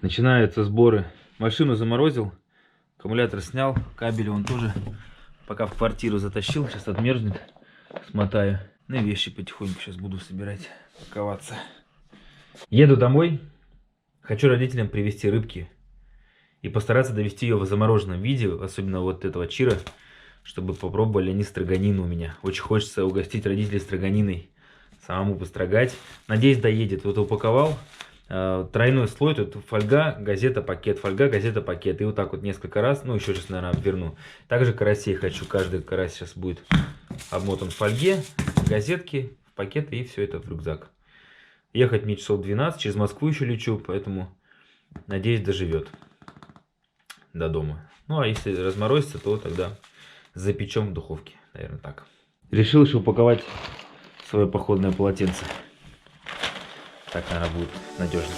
Начинаются сборы. Машину заморозил, аккумулятор снял, кабель он тоже пока в квартиру затащил. Сейчас отмерзнет, смотаю. Ну и вещи потихоньку сейчас буду собирать, паковаться. Еду домой. Хочу родителям привезти рыбки и постараться довести ее в замороженном виде, особенно вот этого чира, чтобы попробовали они строганину у меня. Очень хочется угостить родителей строганиной, самому построгать. Надеюсь, доедет. Вот упаковал. Тройной слой, тут фольга, газета, пакет, фольга, газета, пакет. И вот так вот несколько раз, ну еще сейчас, наверное, обверну. Также карасей хочу, каждый карась сейчас будет обмотан в фольге, газетки, в пакеты и все это в рюкзак. Ехать мне часов 12, через Москву еще лечу, поэтому, надеюсь, доживет до дома. Ну а если разморозится, то тогда запечем в духовке, наверное, так. Решил еще упаковать свое походное полотенце. Так, наверное, будет надежнее.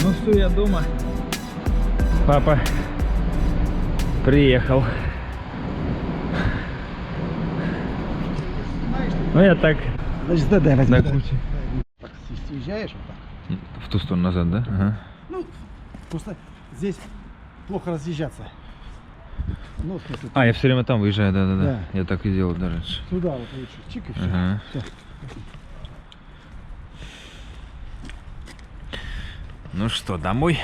Ну что, я дома. Папа приехал. Ну я так. Значит, дай возьми. На куче. Так, съезжаешь вот так. В ту сторону назад, да? Ага. Ну, просто здесь плохо разъезжаться. Ну, в смысле, А, я все время там выезжаю, да. Да. Я так и делал даже раньше. сюда вот лучше. Чик и все. Ага. Всё. Ну что, домой?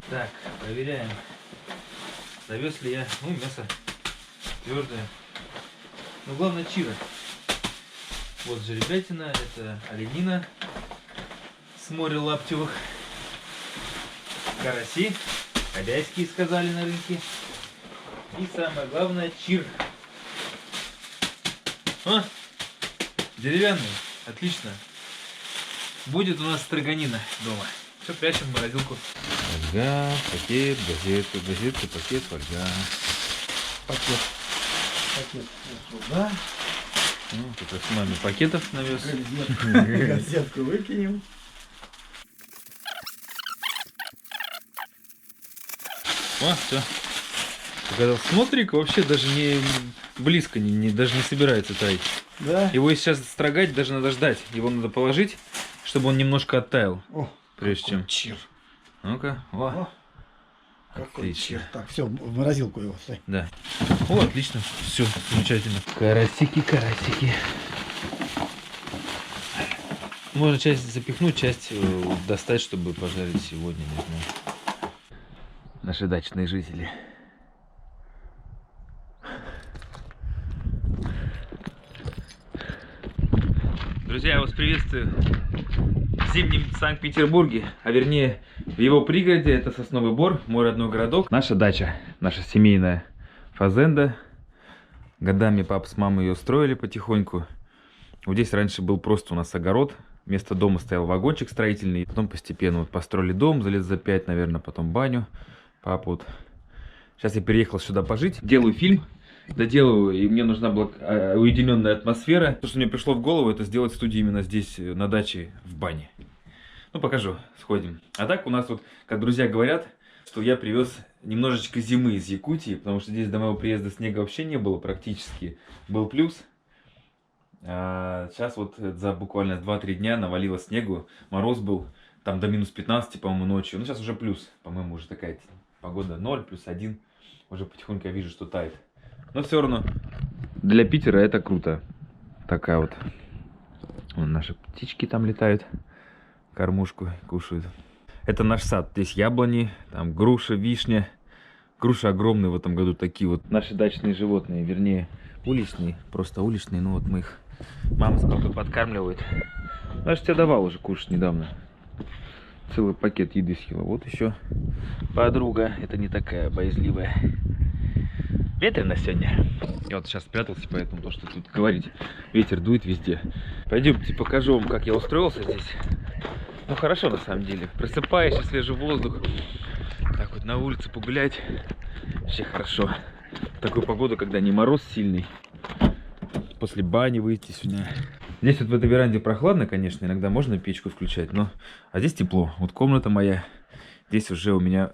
Так, проверяем. Довез ли я, ну, мясо твердое. Но главное чира. Вот жеребятина, это оленина с моря лаптевых. Караси, хозяйские сказали на рынке. И самое главное, чир. А, деревянный, отлично. Будет у нас строганина дома. Все прячем в морозилку. Фольга, пакет, газетка, газетка, пакет, фольга. Пакет. Пакет. Вот сюда. Ну, тут с маме пакетов навез. Газетку выкинем. О, все. Показал. Смотри-ка, вообще даже не близко, даже не собирается таять. Да. Его сейчас строгать даже надо ждать. Его надо положить, чтобы он немножко оттаял. О, прежде чем. чир. Ну-ка, О, какой отлично. чир. Так, все, в морозилку его ставь. Да. О, отлично. Все, замечательно. Карасики, карасики. Можно часть запихнуть, часть достать, чтобы пожарить сегодня, не знаю. Наши дачные жители. Друзья, я вас приветствую в зимнем Санкт-Петербурге, а вернее в его пригороде. Это Сосновый Бор, мой родной городок. Наша дача, наша семейная фазенда. Годами папа с мамой ее строили потихоньку. Вот здесь раньше был просто у нас огород. Вместо дома стоял вагончик строительный. Потом постепенно вот построили дом за лет за 5, наверное, потом баню. Папа вот. Сейчас я переехал сюда пожить. Делаю фильм. Доделываю, и мне нужна была уединенная атмосфера. То, что мне пришло в голову, это сделать студию именно здесь, на даче, в бане. Ну, покажу, сходим. А так у нас вот, как друзья говорят, что я привез немножечко зимы из Якутии, потому что здесь до моего приезда снега вообще не было практически. Был плюс. А сейчас вот за буквально 2-3 дня навалило снегу. Мороз был там до минус 15, по-моему, ночью. Ну, сейчас уже плюс, по-моему, уже такая погода 0, плюс 1. Уже потихоньку я вижу, что тает. Но все равно для Питера это круто. Такая вот. Вон наши птички там летают. Кормушку кушают. Это наш сад. Здесь яблони, там груша, вишня. Груши огромные в этом году такие вот. Наши дачные животные, вернее уличные. Просто уличные. Ну вот мы их, мама с папой подкармливают. Наш тебе давал уже кушать недавно. Целый пакет еды съела. Вот еще подруга. Это не такая боязливая. Ветрено сегодня. Я вот сейчас спрятался, поэтому то, что тут говорить. Ветер дует везде. Пойдемте покажу вам, как я устроился здесь. Ну хорошо на самом деле. Просыпаешься, свежий воздух. Так вот на улице погулять. Вообще хорошо. в такую погоду, когда не мороз сильный. После бани выйти сюда. Здесь вот в этой веранде прохладно, конечно, иногда можно печку включать, но... А здесь тепло. Вот комната моя. Здесь уже у меня...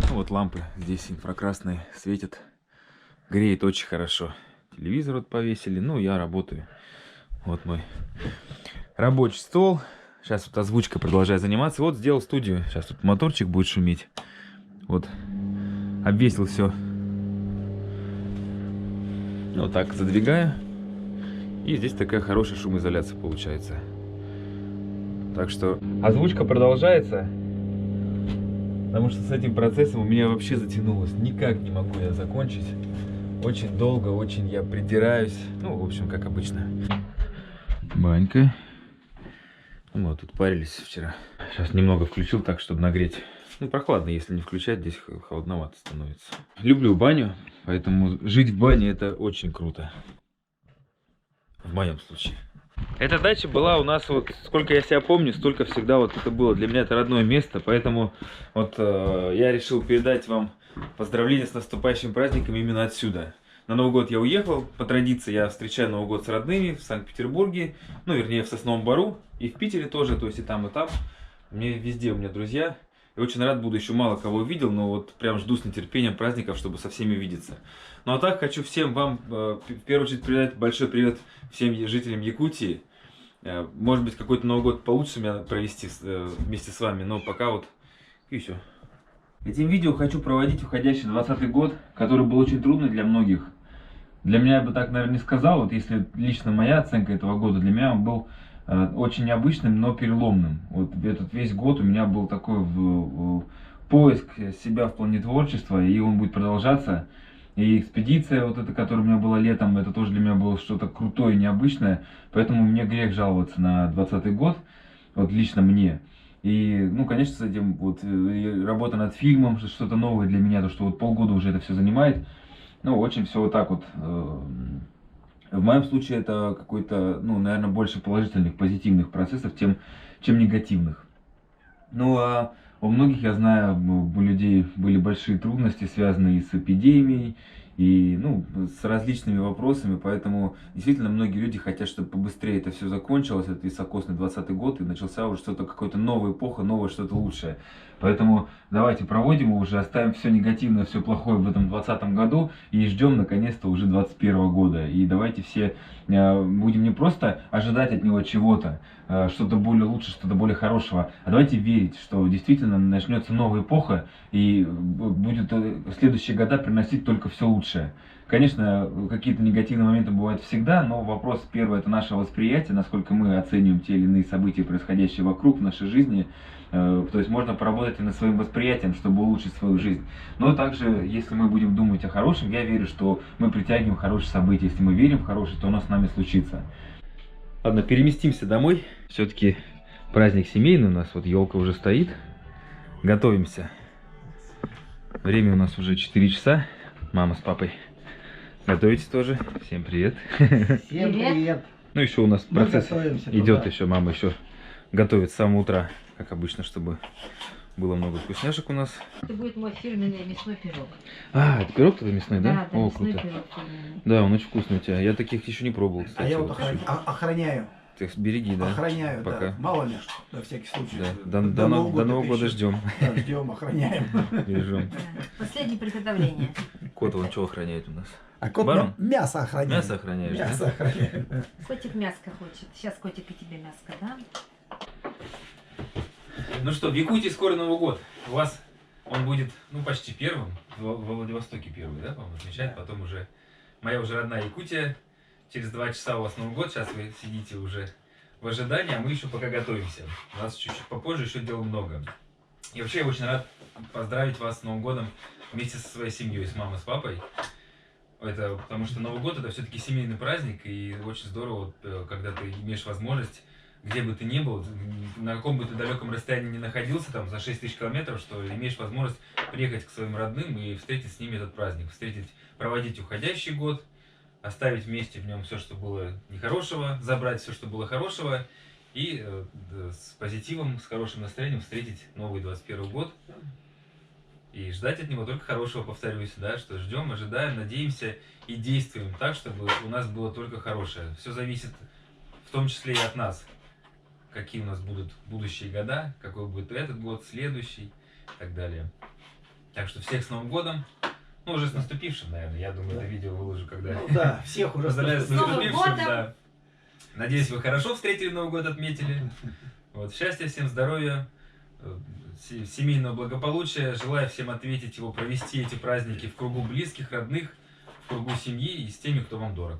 Ну, вот лампы здесь инфракрасные светят. Греет очень хорошо. Телевизор вот повесили. Ну, я работаю. Вот мой рабочий стол. Сейчас вот озвучкой продолжаю заниматься. Вот сделал студию. Сейчас тут моторчик будет шуметь. Вот. Обвесил все. Вот так задвигаю. И здесь такая хорошая шумоизоляция получается. Так что озвучка продолжается. Потому что с этим процессом у меня вообще затянулось. Никак не могу я закончить. Очень долго, очень я придираюсь. Ну, в общем, как обычно. Банька. Ну, вот тут парились вчера. Сейчас немного включил так, чтобы нагреть. Ну, прохладно, если не включать, здесь холодновато становится. Люблю баню, поэтому жить в бане это очень круто. В моем случае. Эта дача была у нас, вот сколько я себя помню, столько всегда вот это было. Для меня это родное место, поэтому вот я решил передать вам поздравления с наступающим праздником именно отсюда. На Новый год я уехал, по традиции я встречаю Новый год с родными в Санкт-Петербурге, ну вернее в Сосновом Бору, и в Питере тоже, то есть и там, и там. Везде у меня друзья. И очень рад буду, еще мало кого увидел, но вот прям жду с нетерпением праздников, чтобы со всеми видеться. Ну а так хочу всем вам, в первую очередь, передать большой привет всем жителям Якутии. Может быть, какой-то Новый год получится у меня провести вместе с вами, но пока вот и все. Этим видео хочу проводить уходящий 2020 год, который был очень трудный для многих. Для меня я бы так, наверное, не сказал, вот если лично моя оценка этого года, для меня он был очень необычным, но переломным. Вот этот весь год у меня был такой поиск себя в плане творчества, и он будет продолжаться. И экспедиция, вот эта, которая у меня была летом, это тоже для меня было что-то крутое, необычное. Поэтому мне грех жаловаться на 2020 год, вот лично мне. И, ну, конечно, с этим вот работа над фильмом, что-то новое для меня, то, что вот полгода уже это все занимает. Ну, очень все вот так вот. В моем случае это какой-то, ну, наверное, больше положительных, позитивных процессов, чем негативных. Ну, а у многих, я знаю, у людей были большие трудности, связанные с эпидемией и, ну, с различными вопросами, поэтому действительно многие люди хотят, чтобы побыстрее это все закончилось, этот високосный 20 год, и начался уже что-то, какая-то новая эпоха, новое что-то лучшее. Поэтому давайте проводим его уже, оставим все негативное, все плохое в этом 2020 году и ждем наконец-то уже 2021 года. И давайте все будем не просто ожидать от него чего-то, что-то более лучше, что-то более хорошего, а давайте верить, что действительно начнется новая эпоха и будет следующие года приносить только все лучшее. Конечно, какие-то негативные моменты бывают всегда, но вопрос первый — это наше восприятие, насколько мы оцениваем те или иные события, происходящие вокруг в нашей жизни. То есть можно поработать и над своим восприятием, чтобы улучшить свою жизнь. Но также, если мы будем думать о хорошем, я верю, что мы притягиваем хорошие события. Если мы верим в хорошее, то оно с нами случится. Ладно, переместимся домой. Все-таки праздник семейный у нас, вот елка уже стоит. Готовимся. Время у нас уже 4 часа. Мама с папой готовитесь тоже. Всем привет. Всем привет. Ну еще у нас процесс идет, туда. еще мама еще готовит с самого утра, как обычно, чтобы было много вкусняшек у нас. Это будет мой фирменный мясной пирог. А, это пирог твой мясной, да? Да, О, мясной круто. пирог фирменный. Да, он очень вкусный у тебя. Я таких еще не пробовал, кстати. А я вот хочу. охраняю. Ты береги, да? Охраняю, Пока. да. Мало ли, на всякий случай. Да. До Нового года ждем. Да, ждем, охраняем. Ждем. Да. Последнее приготовление. Кот, он что охраняет у нас? А кот Барон? мясо охраняет. Мясо охраняешь, да? Мясо охраняет. Да. Котик мяско хочет. Сейчас котик и тебе мяско, да? Ну что, в Якутии скоро Новый год. У вас он будет, ну, почти первым. Во Владивостоке первый, да, по-моему, отмечать. Потом уже моя уже родная Якутия. Через 2 часа у вас Новый год. Сейчас вы сидите уже в ожидании, а мы еще пока готовимся. У нас чуть-чуть попозже еще дел много. И вообще я очень рад поздравить вас с Новым годом вместе со своей семьей, с мамой, с папой. Это потому что Новый год — это все-таки семейный праздник, и очень здорово, когда ты имеешь возможность, где бы ты ни был, на каком бы ты далеком расстоянии ни находился, там за 6000 километров, что имеешь возможность приехать к своим родным и встретить с ними этот праздник, проводить уходящий год, оставить вместе в нем все, что было нехорошего, забрать все, что было хорошего, и с позитивом, с хорошим настроением встретить новый 21 год. И ждать от него только хорошего, повторюсь, да, что ждем, ожидаем, надеемся и действуем так, чтобы у нас было только хорошее. Все зависит в том числе и от нас, какие у нас будут будущие года, какой будет этот год, следующий и так далее. Так что всех с Новым годом, ну уже с наступившим, наверное, я думаю, это видео выложу, когда... Ну да, всех уже Поздравляю с Новым наступившим, годом! да. Надеюсь, вы хорошо встретили Новый год, отметили. Вот, счастья всем, здоровья, семейного благополучия. Желаю всем ответить его, провести эти праздники в кругу близких, родных, в кругу семьи и с теми, кто вам дорог.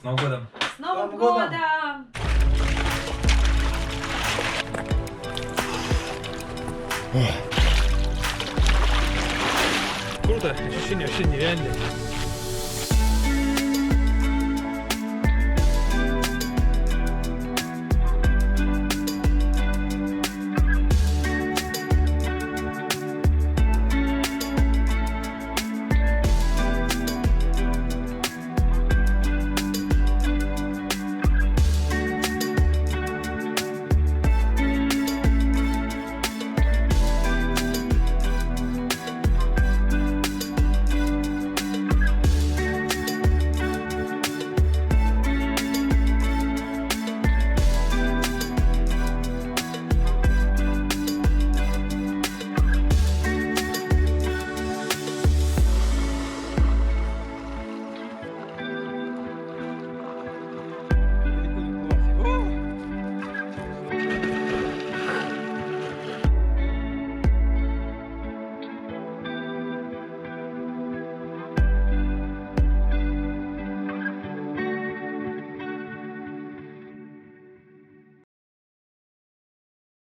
С Новым годом! С Новым Новым годом! годом! Круто, ощущения вообще нереальные.